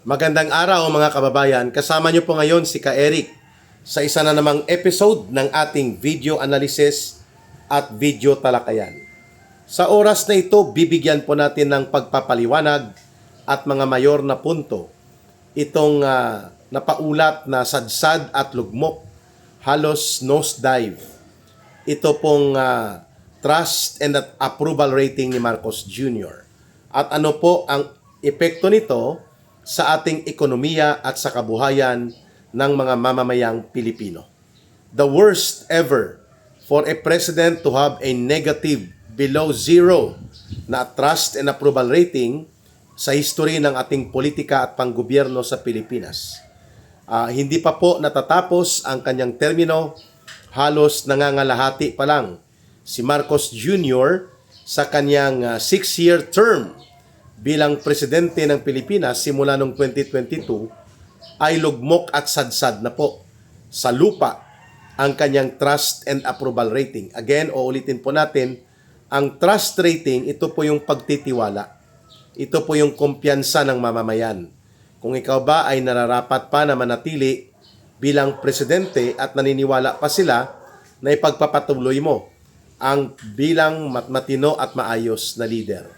Magandang araw mga kababayan. Kasama niyo po ngayon si Ka Eric sa isa na namang episode ng ating video analysis at video talakayan. Sa oras na ito, bibigyan po natin ng pagpapaliwanag at mga mayor na punto itong napaulat na sadsad at lugmok, halos nosedive. Ito pong trust and approval rating ni Marcos Jr. At ano po ang epekto nito sa ating ekonomiya at sa kabuhayan ng mga mamamayang Pilipino. The worst ever for a president to have a negative below zero na trust and approval rating sa history ng ating politika at panggobyerno sa Pilipinas. Hindi pa po natatapos ang kanyang termino, halos nangangalahati pa lang si Marcos Jr. sa kanyang 6-year term bilang presidente ng Pilipinas simula noong 2022 ay lugmok at sadsad na po sa lupa ang kanyang trust and approval rating. Again, uulitin po natin, ang trust rating, ito po yung pagtitiwala. Ito po yung kumpiyansa ng mamamayan. Kung ikaw ba ay nararapat pa na manatili bilang presidente at naniniwala pa sila na ipagpapatuloy mo ang bilang matino at maayos na leader.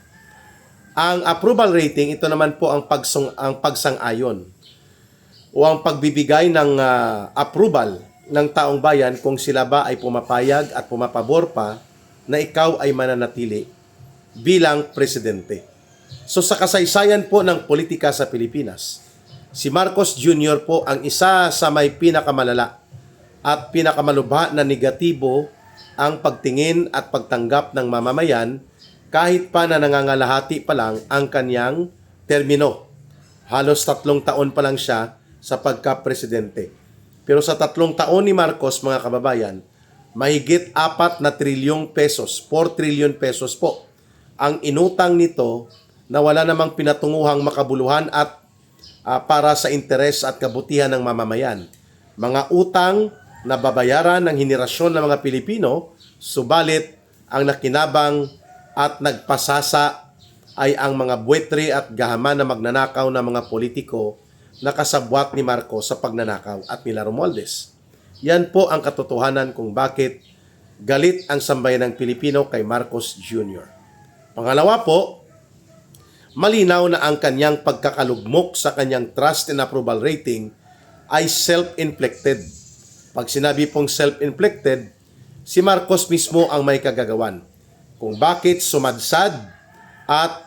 Ang approval rating, ito naman po ang pagsang-ayon o ang pagbibigay ng approval ng taong bayan kung sila ba ay pumapayag at pumapabor pa na ikaw ay mananatili bilang presidente. So sa kasaysayan po ng politika sa Pilipinas, si Marcos Jr. po ang isa sa may pinakamalala at pinakamalubha na negatibo ang pagtingin at pagtanggap ng mamamayan kahit pa na nangangalahati pa lang ang kanyang termino. Halos 3 taon pa lang siya sa pagka-presidente. Pero sa 3 taon ni Marcos, mga kababayan, mahigit 4 na trilyong pesos, 4 trillion pesos po, ang inutang nito na wala namang pinatunguhang makabuluhan at para sa interes at kabutihan ng mamamayan. Mga utang na babayaran ng henerasyon ng mga Pilipino, subalit ang nakinabang at nagpasasa ay ang mga buwetri at gahaman na magnanakaw na mga politiko na kasabwat ni Marcos sa pagnanakaw at nila Romualdez. Yan po ang katotohanan kung bakit galit ang sambayan ng Pilipino kay Marcos Jr. Pangalawa po, malinaw na ang kanyang pagkakalugmok sa kanyang trust and approval rating ay self-inflicted. Pag sinabi pong self-inflicted, si Marcos mismo ang may kagagawan kung bakit sumadsad at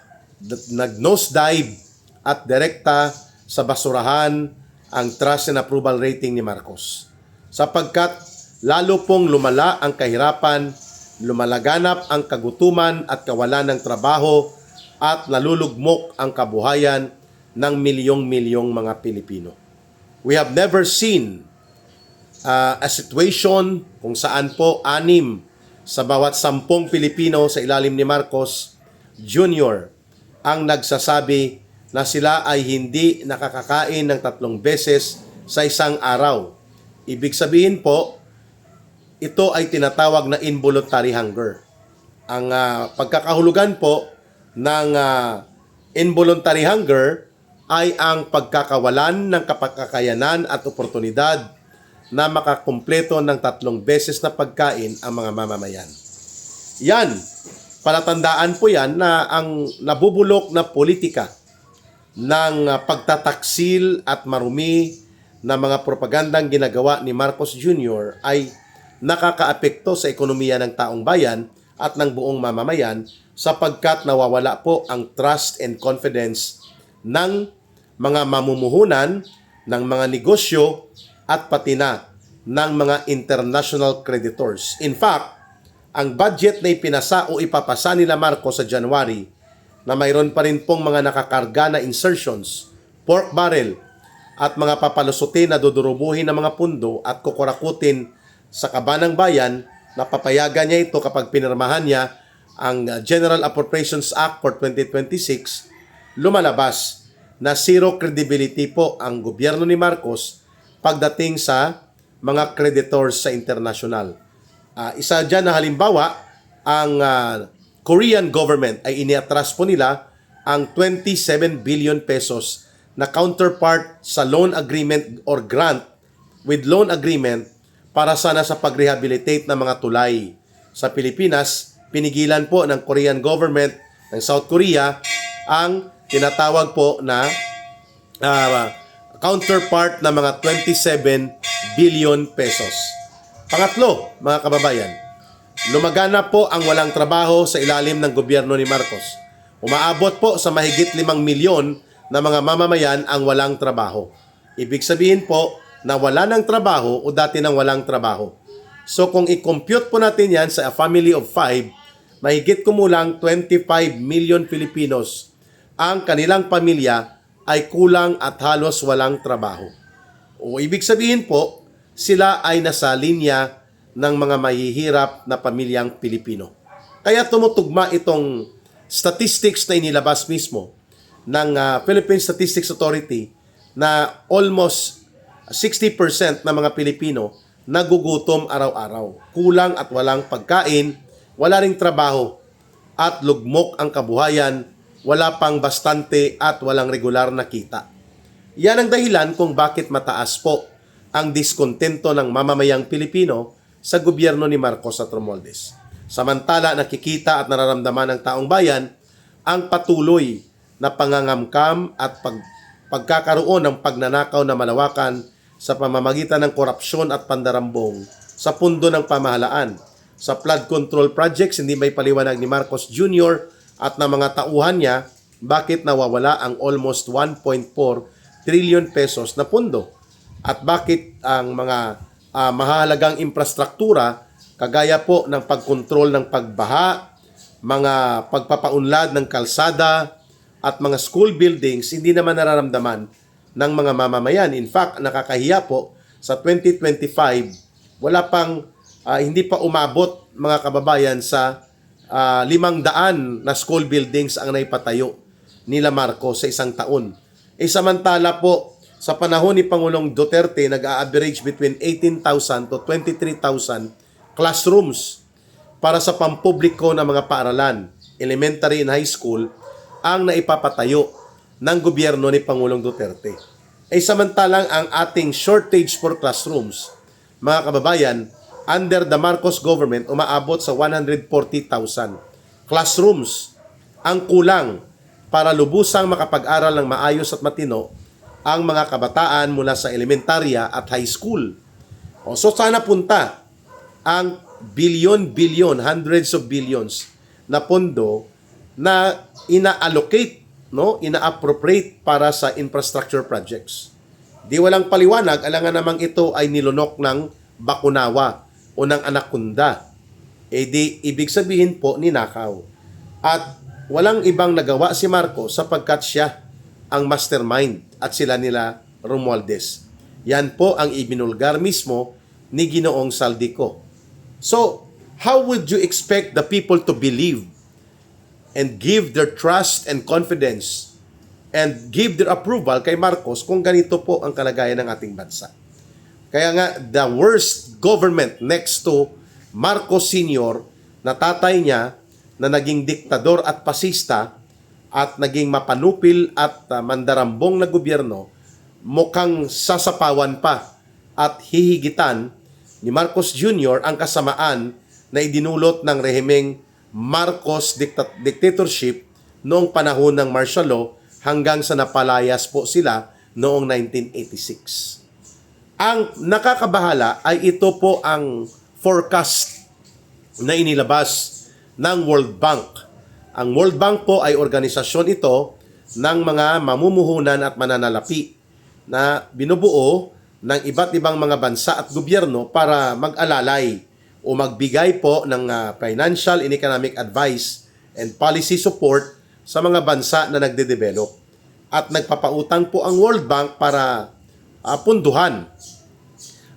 nag-nosedive at direkta sa basurahan ang trust and approval rating ni Marcos. Sapagkat lalo pong lumala ang kahirapan, lumalaganap ang kagutuman at kawalan ng trabaho at nalulugmok ang kabuhayan ng milyong-milyong mga Pilipino. We have never seen a situation kung saan po 6 sa bawat 10 Pilipino sa ilalim ni Marcos Jr. ang nagsasabi na sila ay hindi nakakakain ng 3 beses sa isang araw. Ibig sabihin po, ito ay tinatawag na involuntary hunger. Ang pagkakahulugan po ng involuntary hunger ay ang pagkakawalan ng kapagkakayanan at oportunidad na makakumpleto ng 3 beses na pagkain ang mga mamamayan. Yan, palatandaan po yan na ang nabubulok na politika ng pagtataksil at marumi na mga propagandang ginagawa ni Marcos Jr. ay nakakaapekto sa ekonomiya ng taong bayan at ng buong mamamayan sapagkat nawawala po ang trust and confidence ng mga mamumuhunan, ng mga negosyo, at pati na ng mga international creditors. In fact, ang budget na ipinasa o ipapasa nila Marcos sa January na mayroon pa rin pong mga nakakarga na insertions, pork barrel, at mga papalusutin na dudurubuhin ng mga pundo at kukurakutin sa kabanang bayan na papayagan niya ito kapag pinirmahan niya ang General Appropriations Act for 2026, lumalabas na zero credibility po ang gobyerno ni Marcos pagdating sa mga creditors sa international. Isa dyan na halimbawa, ang Korean government ay iniatras po nila ang 27 billion pesos na counterpart sa loan agreement or grant with loan agreement para sana sa pag-rehabilitate ng mga tulay. Sa Pilipinas, pinigilan po ng Korean government ng South Korea ang tinatawag po na counterpart na mga 27 billion pesos. Pangatlo, mga kababayan, lumagana po ang walang trabaho sa ilalim ng gobyerno ni Marcos. Umaabot po sa mahigit 5 milyon na mga mamamayan ang walang trabaho. Ibig sabihin po na wala ng trabaho o dati nang walang trabaho. So kung i-compute po natin yan sa a family of 5, mahigit kumulang 25 million Filipinos ang kanilang pamilya ay kulang at halos walang trabaho. O ibig sabihin po, sila ay nasa linya ng mga mahihirap na pamilyang Pilipino. Kaya tumutugma itong statistics na inilabas mismo ng Philippine Statistics Authority na almost 60% ng mga Pilipino nagugutom araw-araw. Kulang at walang pagkain, wala ring trabaho, at lugmok ang kabuhayan, wala pang bastante at walang regular na kita. Yan ang dahilan kung bakit mataas po ang diskontento ng mamamayang Pilipino sa gobyerno ni Marcos at Romualdez. Samantala, nakikita at nararamdaman ng taong bayan ang patuloy na pangangamkam at pagkakaroon ng pagnanakaw na malawakan sa pamamagitan ng korupsyon at pandarambong sa pundo ng pamahalaan. Sa flood control projects, hindi may paliwanag ni Marcos Jr. at ng mga tauhan niya bakit nawawala ang almost 1.4 trillion pesos na pundo at bakit ang mga mahalagang infrastruktura kagaya po ng pagkontrol ng pagbaha, mga pagpapaunlad ng kalsada at mga school buildings hindi naman nararamdaman ng mga mamamayan. In fact, nakakahiya po sa 2025 wala pang hindi pa umabot mga kababayan sa 500 na school buildings ang naipatayo nila Marcos sa isang taon. Samantala po sa panahon ni Pangulong Duterte nag-a-average between 18,000 to 23,000 classrooms para sa pampubliko na mga paaralan, elementary and high school ang naipapatayo ng gobyerno ni Pangulong Duterte. Samantalang ang ating shortage for classrooms, mga kababayan, under the Marcos government, umaabot sa 140,000 classrooms ang kulang para lubusang makapag-aral ng maayos at matino ang mga kabataan mula sa elementarya at high school. So sana punta ang billion, hundreds of billions na pondo na ina-allocate, ina-appropriate para sa infrastructure projects. Di walang paliwanag, alangan namang ito ay nilunok ng Bakunawa o ng Anakunda. Di ibig sabihin po ninakaw. At walang ibang nagawa si Marcos sapagkat siya ang mastermind at sila nila Romualdez. Yan po ang ibinulgar mismo ni Ginoong Saldico. So, how would you expect the people to believe and give their trust and confidence and give their approval kay Marcos kung ganito po ang kalagayan ng ating bansa? Kaya nga, the worst government next to Marcos Sr. na tatay niya na naging diktador at pasista at naging mapanupil at mandarambong na gobyerno, mukhang sasapawan pa at hihigitan ni Marcos Jr. ang kasamaan na idinulot ng rehimeng Marcos dictatorship noong panahon ng martial law hanggang sa napalayas po sila noong 1986. Ang nakakabahala ay ito po ang forecast na inilabas ng World Bank. Ang World Bank po ay organisasyon ito ng mga mamumuhunan at mananalapi na binubuo ng iba't ibang mga bansa at gobyerno para mag-alalay o magbigay po ng financial and economic advice and policy support sa mga bansa na nagde-develop. At nagpapautang po ang World Bank para punduhan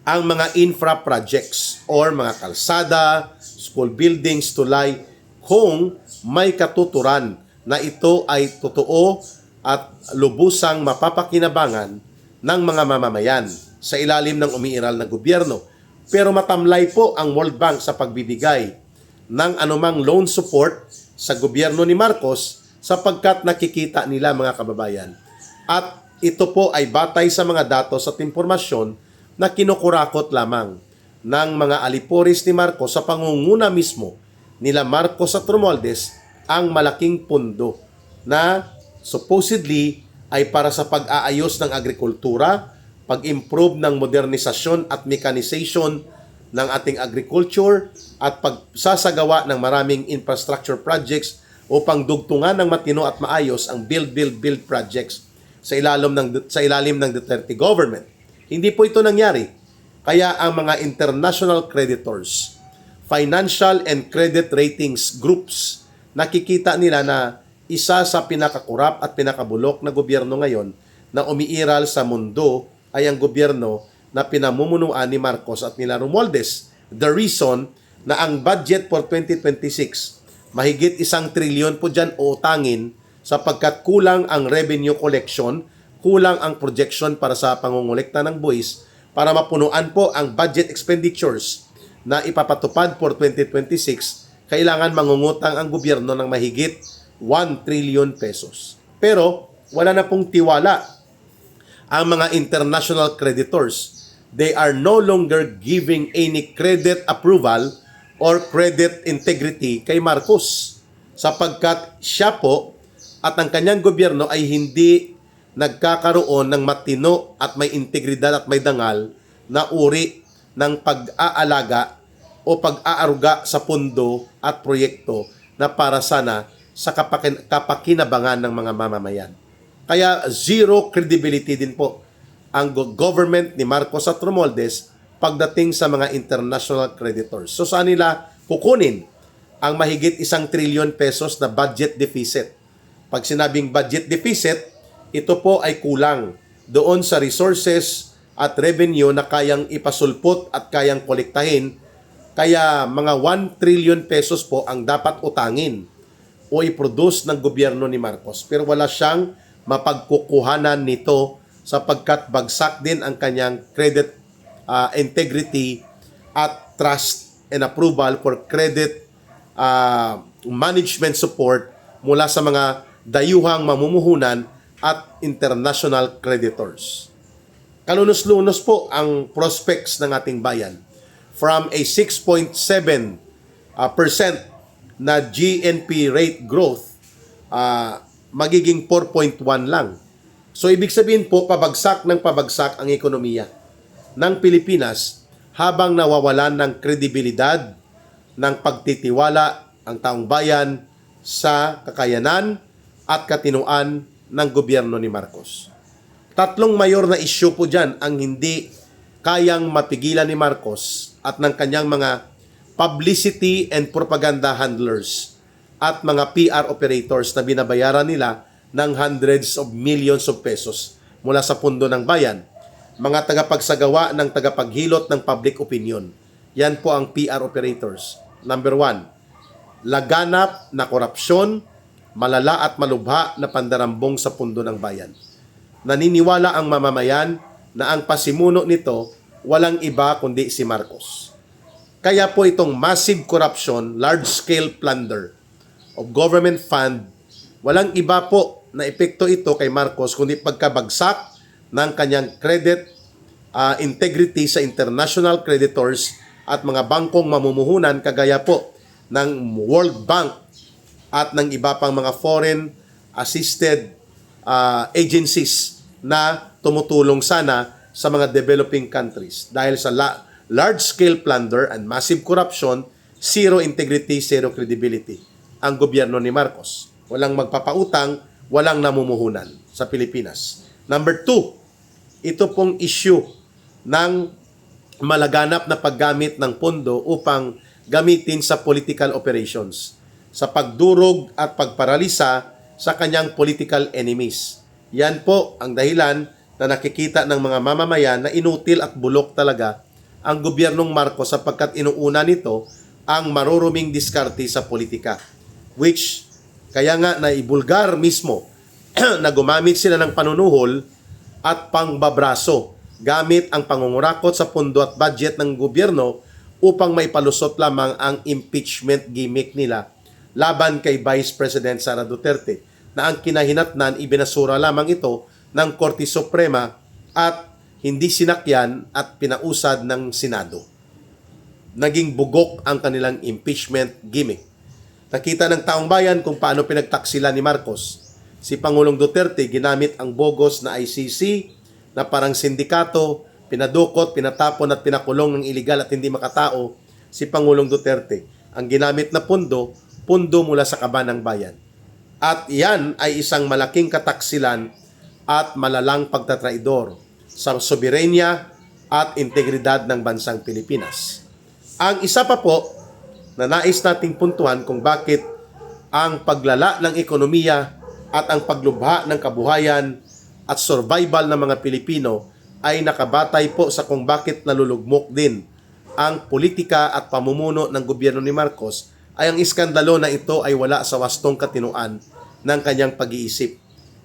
ang mga infra projects or mga kalsada, school buildings, tulay, kung may katuturan na ito ay totoo at lubusang mapapakinabangan ng mga mamamayan sa ilalim ng umiiral na gobyerno. Pero matamlay po ang World Bank sa pagbibigay ng anumang loan support sa gobyerno ni Marcos sapagkat nakikita nila mga kababayan. At ito po ay batay sa mga datos at impormasyon na kinukurakot lamang ng mga aliporis ni Marcos sa pangunguna mismo nila Marcos at Romualdez ang malaking pondo na supposedly ay para sa pag-aayos ng agrikultura, pag-improve ng modernisasyon at mechanization ng ating agriculture at pagsasagawa ng maraming infrastructure projects upang dugtungan ng matino at maayos ang build projects sa ilalim ng Duterte government. Hindi po ito nangyari. Kaya ang mga international creditors, financial and credit ratings groups, nakikita nila na isa sa pinakakurap at pinakabulok na gobyerno ngayon na umiiral sa mundo ay ang gobyerno na pinamumunuan ni Marcos at nila Romualdez. The reason na ang budget for 2026, mahigit 1 trilyon po dyan uutangin sapagkat kulang ang revenue collection, kulang ang projection para sa pangungulekta ng buwis para mapunuan po ang budget expenditures na ipapatupad for 2026, kailangan mangungutang ang gobyerno ng mahigit 1 trillion pesos. Pero wala na pong tiwala ang mga international creditors. They are no longer giving any credit approval or credit integrity kay Marcos sapagkat siya po at ang kanyang gobyerno ay hindi nagkakaroon ng matino at may integridad at may dangal na uri ng pag-aalaga o pag-aaruga sa pondo at proyekto na para sana sa kapakinabangan ng mga mamamayan. Kaya zero credibility din po ang government ni Marcos at Romualdez pagdating sa mga international creditors. So saan nila kukunin ang mahigit 1 trilyon pesos na budget deficit? Pag sinabing budget deficit, ito po ay kulang doon sa resources at revenue na kayang ipasulpot at kayang kolektahin. Kaya mga 1 trillion pesos po ang dapat utangin o i-produce ng gobyerno ni Marcos. Pero wala siyang mapagkukuhanan nito sapagkat bagsak din ang kanyang credit integrity at trust and approval for credit management support mula sa mga dayuhang mamumuhunan at international creditors. Kalunos-lunos po ang prospects ng ating bayan. From a 6.7% na GNP rate growth, magiging 4.1 lang. So ibig sabihin po, pabagsak ng pabagsak ang ekonomiya ng Pilipinas habang nawawalan ng kredibilidad, ng pagtitiwala ang taong bayan sa kakayanan at katinuan ng gobyerno ni Marcos. Tatlong mayor na issue po dyan ang hindi kayang mapigilan ni Marcos at ng kanyang mga publicity and propaganda handlers at mga PR operators na binabayaran nila ng hundreds of millions of pesos mula sa pundo ng bayan. Mga tagapagsagawa ng tagapaghilot ng public opinion. Yan po ang PR operators. Number 1, laganap na korupsyon, malala at malubha na pandarambong sa pundo ng bayan. Naniniwala ang mamamayan na ang pasimuno nito walang iba kundi si Marcos. Kaya po itong massive corruption, large-scale plunder of government fund, walang iba po na epekto ito kay Marcos kundi pagkabagsak ng kanyang credit integrity sa international creditors at mga bangkong mamumuhunan kagaya po ng World Bank at ng iba pang mga foreign assisted agencies na tumutulong sana sa mga developing countries. Dahil sa large-scale plunder and massive corruption, zero integrity, zero credibility ang gobyerno ni Marcos. Walang magpapautang, walang namumuhunan sa Pilipinas. Number 2, ito pong issue ng malaganap na paggamit ng pondo upang gamitin sa political operations, sa pagdurog at pagparalisa sa kanyang political enemies. Yan po ang dahilan na nakikita ng mga mamamayan na inutil at bulok talaga ang gobyernong Marcos sapagkat inuuna nito ang maruruming diskarte sa politika. Which, kaya nga naibulgar mismo na gumamit sila ng panunuhol at pangbabraso gamit ang pangungurakot sa pondo at budget ng gobyerno upang maipalusot lamang ang impeachment gimmick nila laban kay Vice President Sara Duterte na ang kinahinatnan ibinasura lamang ito ng Korte Suprema at hindi sinakyan at pinausad ng Senado. Naging bugok ang kanilang impeachment gimmick. Nakita ng taong bayan kung paano pinagtaksila ni Marcos. Si Pangulong Duterte ginamit ang bogus na ICC na parang sindikato, pinadukot, pinatapon at pinakulong ng iligal at hindi makatao si Pangulong Duterte. Ang ginamit na pundo mula sa kaban ng bayan. At yan ay isang malaking kataksilan at malalang pagtatraidor sa soberenya at integridad ng bansang Pilipinas. Ang isa pa po na nais nating puntuhan kung bakit ang paglala ng ekonomiya at ang paglubha ng kabuhayan at survival ng mga Pilipino ay nakabatay po sa kung bakit nalulugmok din ang politika at pamumuno ng gobyerno ni Marcos ay ang iskandalo na ito ay wala sa wastong katinuan ng kanyang pag-iisip.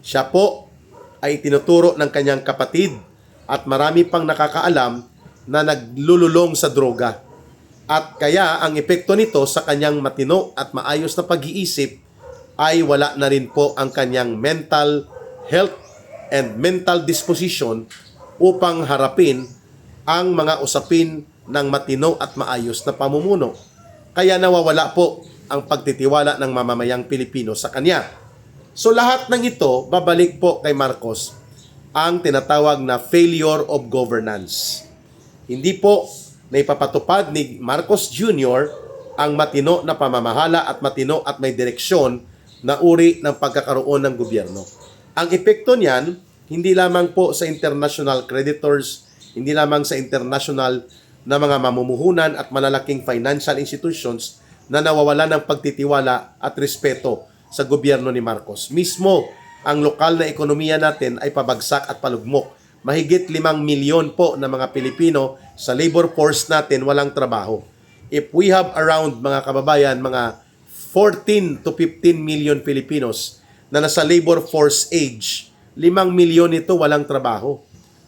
Siya po ay tinuturo ng kanyang kapatid at marami pang nakakaalam na naglululong sa droga. At kaya ang epekto nito sa kanyang matino at maayos na pag-iisip ay wala na rin po ang kanyang mental health and mental disposition upang harapin ang mga usapin ng matino at maayos na pamumuno. Kaya nawawala po ang pagtitiwala ng mamamayang Pilipino sa kanya. So lahat ng ito, babalik po kay Marcos ang tinatawag na failure of governance. Hindi po naipapatupad ni Marcos Jr. ang matino na pamamahala at matino at may direksyon na uri ng pagkakaroon ng gobyerno. Ang epekto niyan, hindi lamang po sa international creditors, hindi lamang sa international na mga mamumuhunan at malalaking financial institutions na nawawalan ng pagtitiwala at respeto sa gobyerno ni Marcos. Mismo, ang lokal na ekonomiya natin ay pabagsak at palugmok. Mahigit 5 milyon po na mga Pilipino sa labor force natin walang trabaho. If we have around, mga kababayan, mga 14 to 15 million Filipinos na nasa labor force age, 5 milyon ito walang trabaho.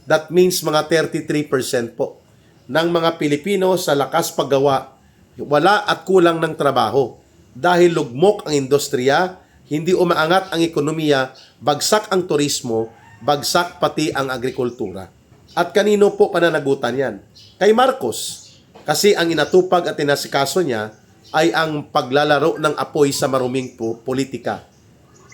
That means mga 33% po ng mga Pilipino sa lakas paggawa, wala at kulang ng trabaho. Dahil lugmok ang industriya, hindi umaangat ang ekonomiya, bagsak ang turismo, bagsak pati ang agrikultura. At kanino po pananagutan yan? Kay Marcos. Kasi ang inatupag at inasikaso niya ay ang paglalaro ng apoy sa maruming politika.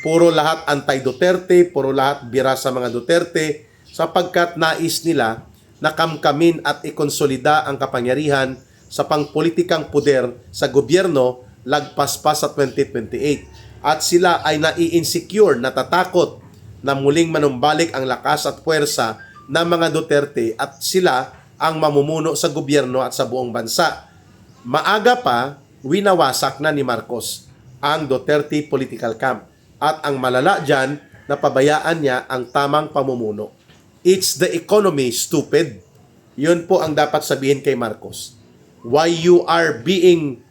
Puro lahat anti-Duterte, puro lahat bira sa mga Duterte, sapagkat nais nila na kamkamin at ikonsolida ang kapangyarihan sa pangpolitikang puder sa gobyerno lagpas pa sa 2028. At sila ay nai-insecure, natatakot na muling manumbalik ang lakas at puwersa ng mga Duterte at sila ang mamumuno sa gobyerno at sa buong bansa. Maaga pa, winawasak na ni Marcos ang Duterte political camp. At ang malala dyan, napabayaan niya ang tamang pamumuno. It's the economy, stupid. Yun po ang dapat sabihin kay Marcos. Why you are being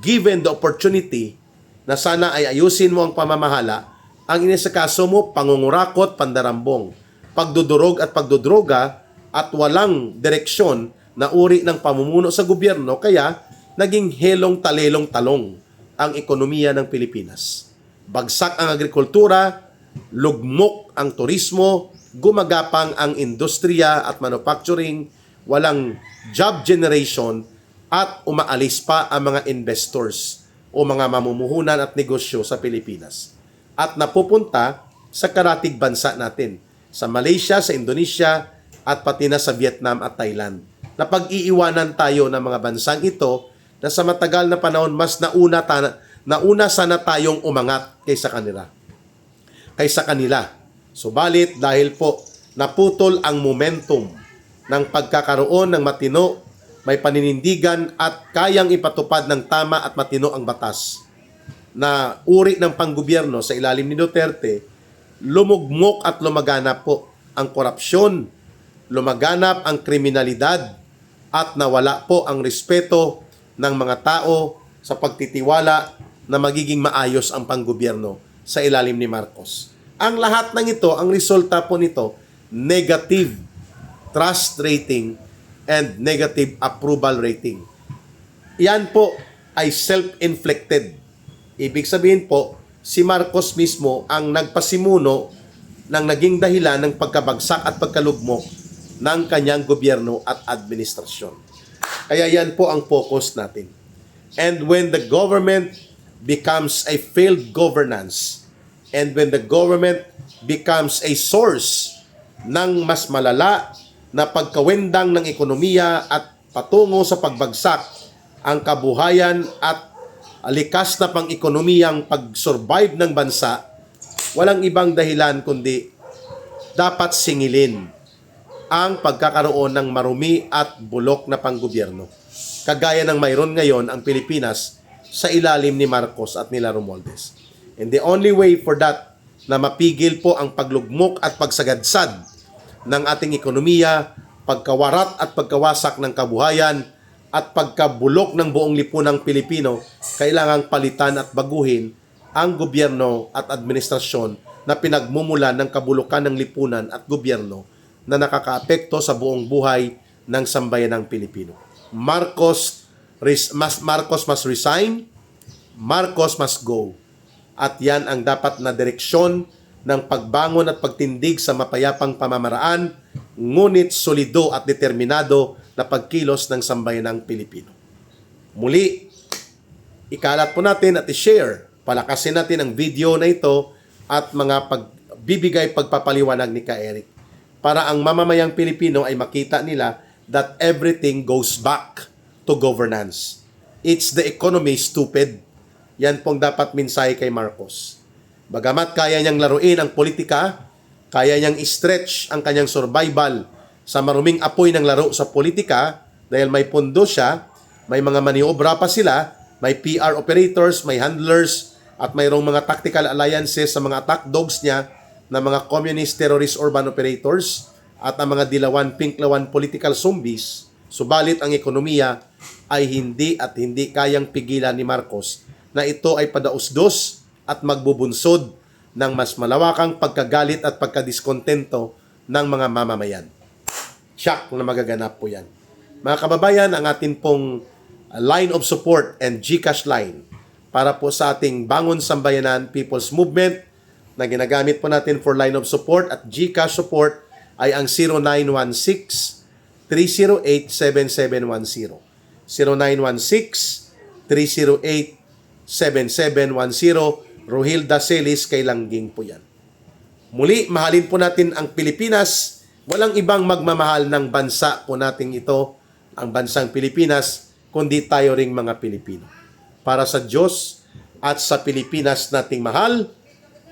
given the opportunity na sana ay ayusin mo ang pamamahala, ang inisakaso mo, pangungurakot, pandarambong, pagdudurog at pagdudroga at walang direksyon na uri ng pamumuno sa gobyerno, kaya naging helong talelong talong ang ekonomiya ng Pilipinas. Bagsak ang agrikultura, lugmok ang turismo, gumagapang ang industriya at manufacturing, walang job generation at umaalis pa ang mga investors o mga mamumuhunan at negosyo sa Pilipinas. At napupunta sa karatig bansa natin, sa Malaysia, sa Indonesia, at pati na sa Vietnam at Thailand. Napag-iiwanan tayo ng mga bansang ito na sa matagal na panahon mas nauna sana tayong umangat kaysa kanila. Subalit dahil po naputol ang momentum ng pagkakaroon ng matino, may paninindigan at kayang ipatupad ng tama at matino ang batas na uri ng panggobyerno sa ilalim ni Duterte, lumugmok at lumaganap po ang korupsyon, lumaganap ang kriminalidad at nawala po ang respeto ng mga tao sa pagtitiwala na magiging maayos ang panggobyerno sa ilalim ni Marcos. Ang lahat ng ito, ang resulta po nito, negative trust rating and negative approval rating. Yan po ay self-inflicted. Ibig sabihin po, si Marcos mismo ang nagpasimuno ng naging dahilan ng pagkabagsak at pagkalugmok ng kanyang gobyerno at administrasyon. Kaya yan po ang focus natin. And when the government becomes a failed governance, and when the government becomes a source ng mas malala na pagkawendang ng ekonomiya at patungo sa pagbagsak ang kabuhayan at likas na pang-ekonomiyang pag-survive ng bansa, walang ibang dahilan kundi dapat singilin ang pagkakaroon ng marumi at bulok na panggobyerno. Kagaya ng mayroon ngayon ang Pilipinas sa ilalim ni Marcos at nila Romualdez. And the only way for that na mapigil po ang paglugmok at pagsagadsad ng ating ekonomiya, pagkawarat at pagkawasak ng kabuhayan at pagkabulok ng buong lipunang Pilipino, kailangang palitan at baguhin ang gobyerno at administrasyon na pinagmumulan ng kabulukan ng lipunan at gobyerno na nakakaapekto sa buong buhay ng sambayanang Pilipino. Marcos must resign, Marcos must go. At yan ang dapat na direksyon ng pagbangon at pagtindig sa mapayapang pamamaraan, ngunit solido at determinado na pagkilos ng sambayanang Pilipino. Muli, ikalat po natin at i-share, palakasin natin ang video na ito at mga pagbibigay pagpapaliwanag ni Ka Eric para ang mamamayang Pilipino ay makita nila that everything goes back to governance. It's the economy, stupid. Yan pong dapat mensahe kay Marcos. Bagamat kaya niyang laruin ang politika, kaya niyang stretch ang kanyang survival sa maruming apoy ng laro sa politika dahil may pondo siya, may mga maniobra pa sila, may PR operators, may handlers, at mayroong mga tactical alliances sa mga attack dogs niya na mga communist terrorist urban operators at ang mga dilawan, pinklawan political zombies. Subalit ang ekonomiya ay hindi kayang pigilan ni Marcos na ito ay padausdos at magbubunsod ng mas malawakang pagkagalit at pagkadiskontento ng mga mamamayan. Tiyak na magaganap po yan. Mga kababayan, ang atin pong line of support and GCash line para po sa ating Bangon Sambayanan People's Movement na ginagamit po natin for line of support at GCash support ay ang 0916-308-7710. 0916-308-7710. Rohilda Celis kay Langging po yan. Muli, mahalin po natin ang Pilipinas. Walang ibang magmamahal ng bansa po nating ito, ang bansang Pilipinas, kundi tayo ring mga Pilipino. Para sa Diyos at sa Pilipinas nating mahal,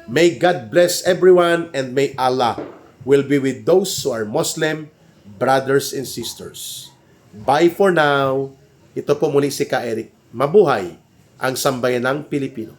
may God bless everyone and may Allah will be with those who are Muslim, brothers and sisters. Bye for now. Ito po muli si Ka Eric. Mabuhay ang sambayanang Pilipino.